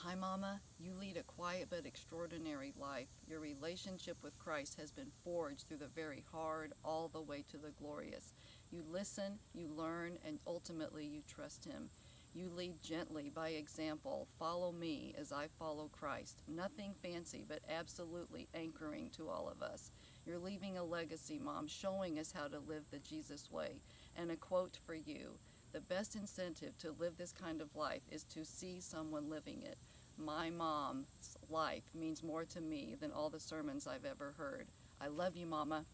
Hi, Mama. You lead a quiet but extraordinary life. Your relationship with Christ has been forged through the very hard, all the way to the glorious. You listen, you learn, and ultimately you trust Him. You lead gently by example. Follow me as I follow Christ. Nothing fancy, but absolutely anchoring to all of us. You're leaving a legacy, Mom, showing us how to live the Jesus way. And a quote for you: the best incentive to live this kind of life is to see someone living it. My mom's life means more to me than all the sermons I've ever heard. I love you, Mama.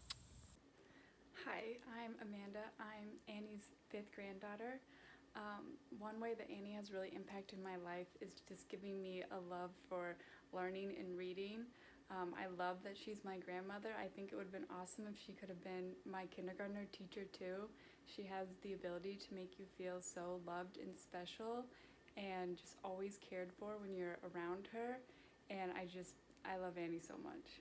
Hi, I'm Amanda. I'm Annie's fifth granddaughter. One way that Annie has really impacted my life is just giving me a love for learning and reading. I love that she's my grandmother. I think it would have been awesome if she could have been my kindergartner teacher too. She has the ability to make you feel so loved and special and just always cared for when you're around her. And I love Annie so much.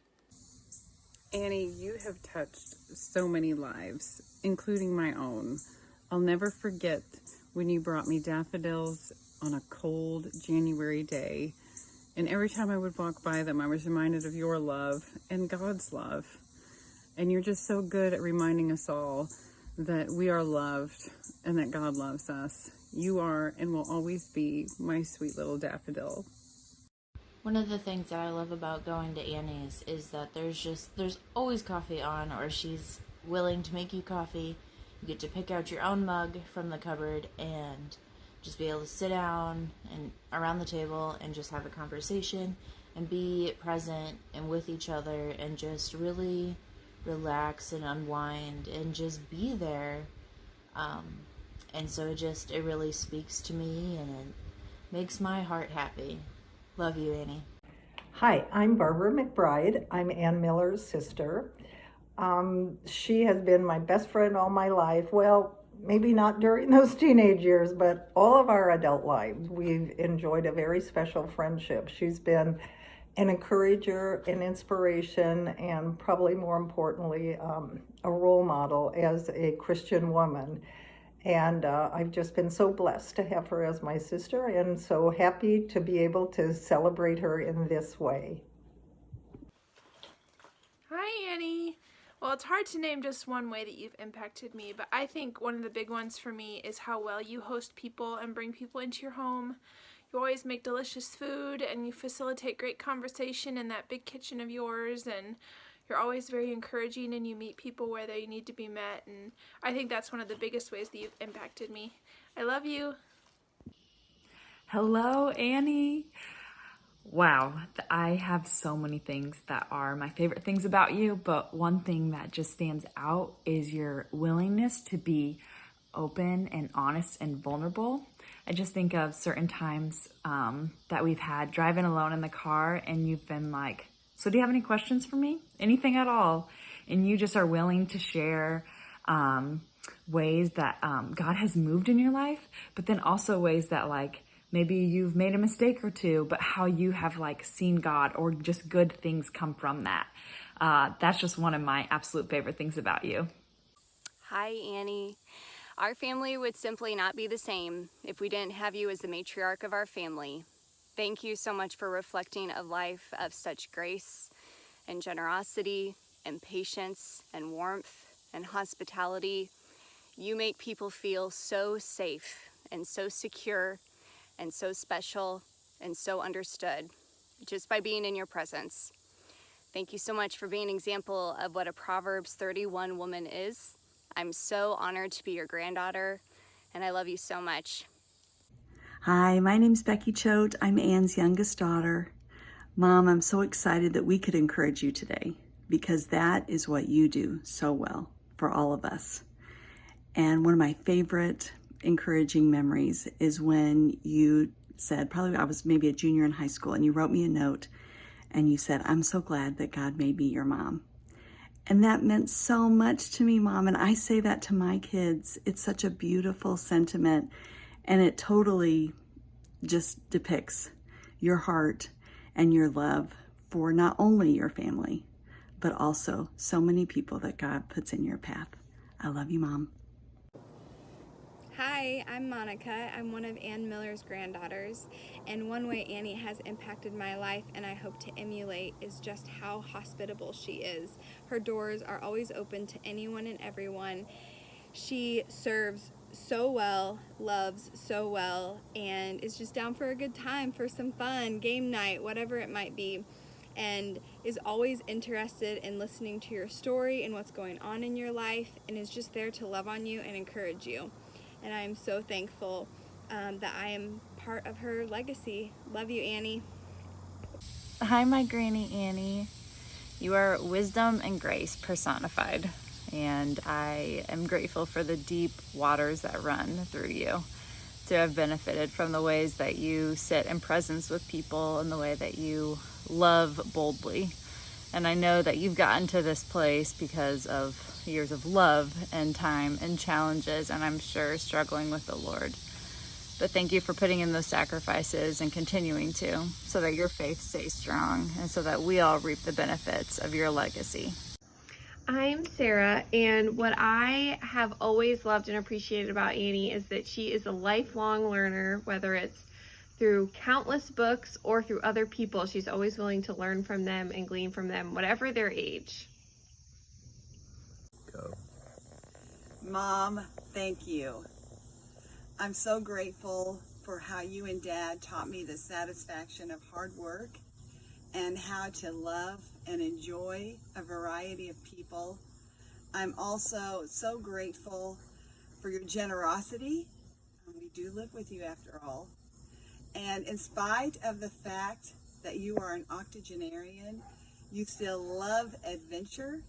Annie, you have touched so many lives, including my own. I'll never forget when you brought me daffodils on a cold January day. And every time I would walk by them, I was reminded of your love and God's love. And you're just so good at reminding us all that we are loved and that God loves us. You are and will always be my sweet little daffodil. One of the things that I love about going to Annie's is that there's always coffee on, or she's willing to make you coffee. You get to pick out your own mug from the cupboard and just be able to sit down and around the table and just have a conversation and be present and with each other and just really relax and unwind and just be there. And so it really speaks to me and it makes my heart happy. Love you, Annie. Hi, I'm Barbara McBride. I'm Ann Miller's sister. She has been my best friend all my life. Well, maybe not during those teenage years, but all of our adult lives. We've enjoyed a very special friendship. She's been an encourager, an inspiration, and probably more importantly, a role model as a Christian woman. And I've just been so blessed to have her as my sister and so happy to be able to celebrate her in this way. Hi, Annie. Well, it's hard to name just one way that you've impacted me, but I think one of the big ones for me is how well you host people and bring people into your home. You always make delicious food and you facilitate great conversation in that big kitchen of yours, and you're always very encouraging and you meet people where they need to be met, and I think that's one of the biggest ways that you've impacted me. I love you. Hello, Annie. Wow, I have so many things that are my favorite things about you, but one thing that just stands out is your willingness to be open and honest and vulnerable. I just think of certain times that we've had driving alone in the car and you've been like, so do you have any questions for me? Anything at all? And you just are willing to share ways that God has moved in your life, but then also ways that like maybe you've made a mistake or two, but how you have like seen God or just good things come from that. That's just one of my absolute favorite things about you. Hi, Annie. Our family would simply not be the same if we didn't have you as the matriarch of our family. Thank you so much for reflecting a life of such grace and generosity and patience and warmth and hospitality. You make people feel so safe and so secure and so special and so understood just by being in your presence. Thank you so much for being an example of what a Proverbs 31 woman is. I'm so honored to be your granddaughter, and I love you so much. Hi, my name's Becky Choate. I'm Ann's youngest daughter. Mom, I'm so excited that we could encourage you today because that is what you do so well for all of us. And one of my favorite encouraging memories is when you said, probably I was maybe a junior in high school, and you wrote me a note and you said, I'm so glad that God made me your mom. And that meant so much to me, Mom. And I say that to my kids. It's such a beautiful sentiment. And it totally just depicts your heart and your love for not only your family, but also so many people that God puts in your path. I love you, Mom. Hi, I'm Monica. I'm one of Ann Miller's granddaughters, and one way Annie has impacted my life and I hope to emulate is just how hospitable she is. Her doors are always open to anyone and everyone. She serves so well, loves so well, and is just down for a good time, for some fun, game night, whatever it might be, and is always interested in listening to your story and what's going on in your life, and is just there to love on you and encourage you. And I am so thankful that I am part of her legacy. Love you, Annie. Hi, my Granny Annie. You are wisdom and grace personified, and I am grateful for the deep waters that run through you, to have benefited from the ways that you sit in presence with people and the way that you love boldly. And I know that you've gotten to this place because of years of love and time and challenges, and I'm sure struggling with the Lord. But thank you for putting in those sacrifices and continuing to, so that your faith stays strong and so that we all reap the benefits of your legacy. I'm Sarah, and what I have always loved and appreciated about Annie is that she is a lifelong learner, whether it's through countless books or through other people. She's always willing to learn from them and glean from them, whatever their age. Go. Mom, thank you. I'm so grateful for how you and Dad taught me the satisfaction of hard work and how to love and enjoy a variety of people. I'm also so grateful for your generosity. We do live with you after all. And in spite of the fact that you are an octogenarian, you still love adventure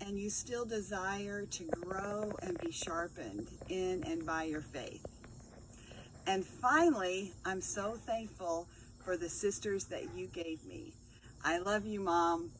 and you still desire to grow and be sharpened in and by your faith. And finally, I'm so thankful for the sisters that you gave me. I love you, Mom.